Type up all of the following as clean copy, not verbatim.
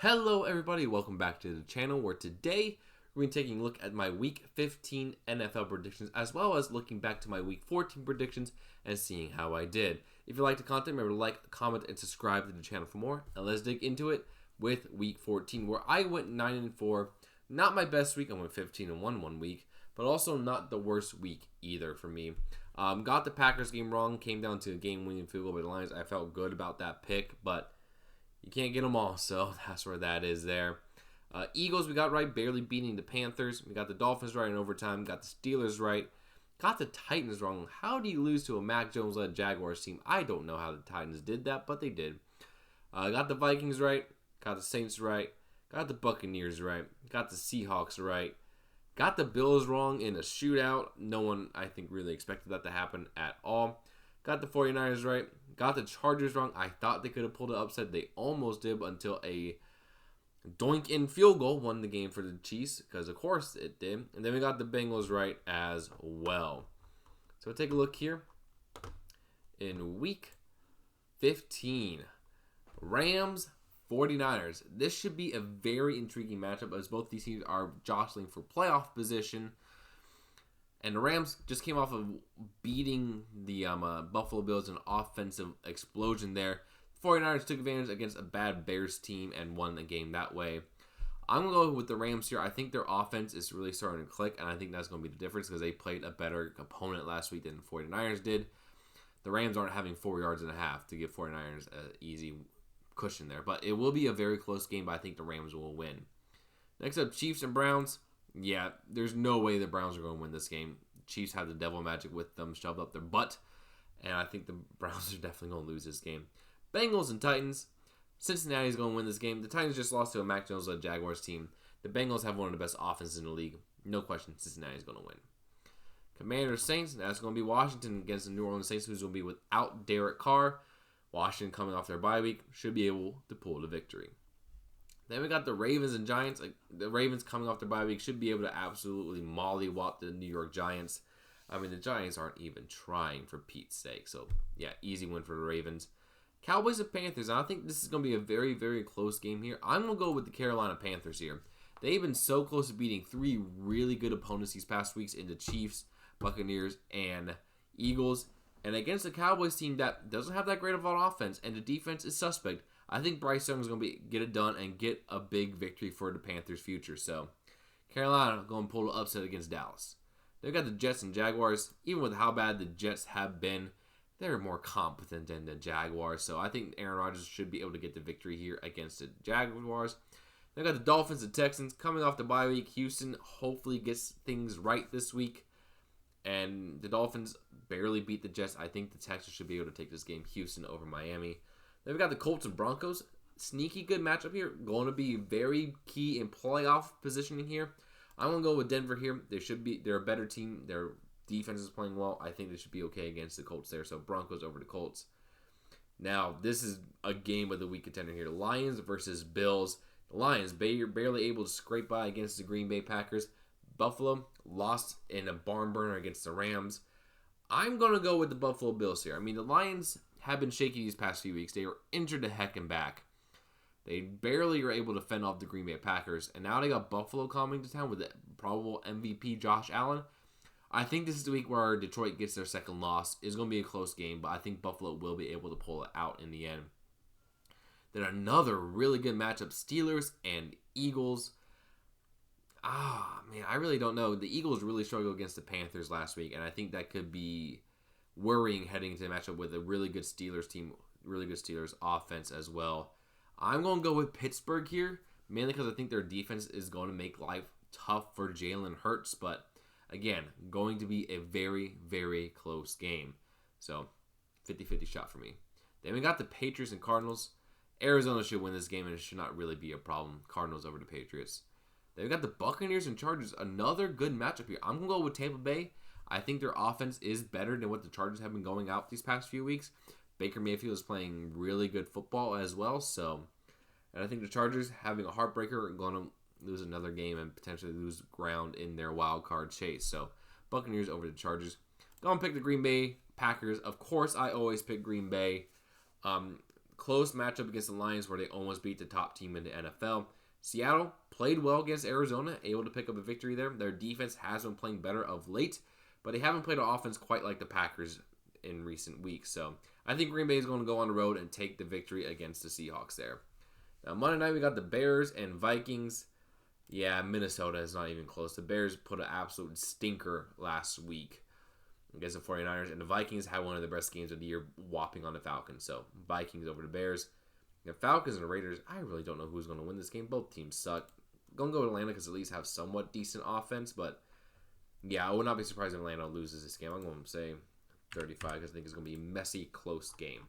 Hello everybody, welcome back to the channel where today we're going to be taking a look at my Week 15 NFL predictions as well as looking back to my Week 14 predictions and seeing how I did. If you like the content, remember to like, comment, and subscribe to the channel for more. And let's dig into it with Week 14 where I went 9-4. Not my best week, I went 15-1 one week, but also not the worst week either for me. Got the Packers game wrong, came down to a game-winning field goal by the Lions. I felt good about that pick, but you can't get them all, so that's where that is there. Eagles, we got right, barely beating the Panthers. We got the Dolphins right in overtime. Got the Steelers right. Got the Titans wrong. How do you lose to a Mac Jones-led Jaguars team? I don't know how the Titans did that, but they did. Got the Vikings right. Got the Saints right. Got the Buccaneers right. Got the Seahawks right. Got the Bills wrong in a shootout. No one, I think, really expected that to happen at all. Got the 49ers right. Got the Chargers wrong. I thought they could have pulled it upset. They almost did until a doink-in field goal won the game for the Chiefs, because of course it did. And then we got the Bengals right as well. So take a look here. In Week 15, Rams, 49ers. This should be a very intriguing matchup as both these teams are jostling for playoff position. And the Rams just came off of beating the Buffalo Bills in an offensive explosion there. 49ers took advantage against a bad Bears team and won the game that way. I'm going to go with the Rams here. I think their offense is really starting to click, and I think that's going to be the difference because they played a better opponent last week than the 49ers did. The Rams aren't having 4.5 yards to give 49ers an easy cushion there. But it will be a very close game, but I think the Rams will win. Next up, Chiefs and Browns. Yeah, there's no way the Browns are going to win this game. Chiefs have the devil magic with them shoved up their butt, and I think the Browns are definitely going to lose this game. Bengals and Titans. Cincinnati's going to win this game. The Titans just lost to a Mac Jones-led Jaguars team. The Bengals have one of the best offenses in the league. No question, Cincinnati's going to win. Commanders Saints. That's going to be Washington against the New Orleans Saints, who's going to be without Derek Carr. Washington coming off their bye week should be able to pull the victory. Then we got the Ravens and Giants. The Ravens coming off their bye week should be able to absolutely mollywop the New York Giants. I mean, the Giants aren't even trying, for Pete's sake. So, yeah, easy win for the Ravens. Cowboys and Panthers. I think this is going to be a very, very close game here. I'm going to go with the Carolina Panthers here. They've been so close to beating three really good opponents these past weeks in the Chiefs, Buccaneers, and Eagles. And against the Cowboys team that doesn't have that great of an offense, and the defense is suspect, I think Bryce Young is going to get it done and get a big victory for the Panthers' future. So, Carolina going to pull the upset against Dallas. They've got the Jets and Jaguars. Even with how bad the Jets have been, they're more competent than the Jaguars. So, I think Aaron Rodgers should be able to get the victory here against the Jaguars. They've got the Dolphins and Texans coming off the bye week. Houston hopefully gets things right this week. And the Dolphins barely beat the Jets. I think the Texans should be able to take this game. Houston over Miami. Then we got the Colts and Broncos. Sneaky good matchup here. Going to be very key in playoff positioning here. I'm going to go with Denver here. They're a better team. Their defense is playing well. I think they should be okay against the Colts there. So Broncos over the Colts. Now, this is a game of the week contender here. Lions versus Bills. The Lions barely able to scrape by against the Green Bay Packers. Buffalo lost in a barn burner against the Rams. I'm going to go with the Buffalo Bills here. I mean, the Lions have been shaky these past few weeks. They were injured to heck and back. They barely were able to fend off the Green Bay Packers. And now they got Buffalo coming to town with the probable MVP Josh Allen. I think this is the week where Detroit gets their second loss. It's going to be a close game, but I think Buffalo will be able to pull it out in the end. Then another really good matchup, Steelers and Eagles. Man, I really don't know. The Eagles really struggled against the Panthers last week, and I think that could be worrying heading into the matchup with a really good Steelers team, really good Steelers offense as well. I'm going to go with Pittsburgh here, mainly because I think their defense is going to make life tough for Jalen Hurts, but again, going to be a very, very close game. So, 50-50 shot for me. Then we got the Patriots and Cardinals. Arizona should win this game, and it should not really be a problem. Cardinals over the Patriots. Then we got the Buccaneers and Chargers. Another good matchup here. I'm going to go with Tampa Bay. I think their offense is better than what the Chargers have been going out these past few weeks. Baker Mayfield is playing really good football as well. And I think the Chargers, having a heartbreaker, are going to lose another game and potentially lose ground in their wild card chase. So, Buccaneers over the Chargers. Going to pick the Green Bay Packers. Of course, I always pick Green Bay. Close matchup against the Lions where they almost beat the top team in the NFL. Seattle played well against Arizona, able to pick up a victory there. Their defense has been playing better of late, but they haven't played an offense quite like the Packers in recent weeks. So I think Green Bay is going to go on the road and take the victory against the Seahawks there. Now, Monday night, we got the Bears and Vikings. Yeah, Minnesota is not even close. The Bears put an absolute stinker last week against the 49ers, and the Vikings had one of the best games of the year whopping on the Falcons. So Vikings over the Bears. The Falcons and the Raiders, I really don't know who's going to win this game. Both teams suck. Going to go with Atlanta because at least have somewhat decent offense, but yeah, I would not be surprised if Atlanta loses this game. I'm going to say 35 because I think it's going to be a messy, close game.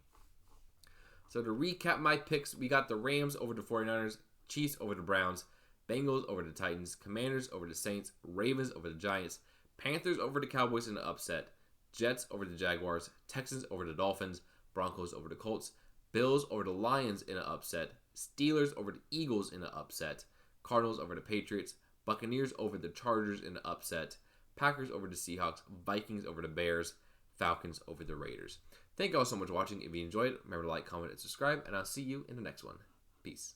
So to recap my picks, we got the Rams over the 49ers, Chiefs over the Browns, Bengals over the Titans, Commanders over the Saints, Ravens over the Giants, Panthers over the Cowboys in the upset, Jets over the Jaguars, Texans over the Dolphins, Broncos over the Colts, Bills over the Lions in an upset, Steelers over the Eagles in an upset, Cardinals over the Patriots, Buccaneers over the Chargers in an upset, Packers over the Seahawks, Vikings over the Bears, Falcons over the Raiders. Thank you all so much for watching. If you enjoyed, remember to like, comment, and subscribe, and I'll see you in the next one. Peace.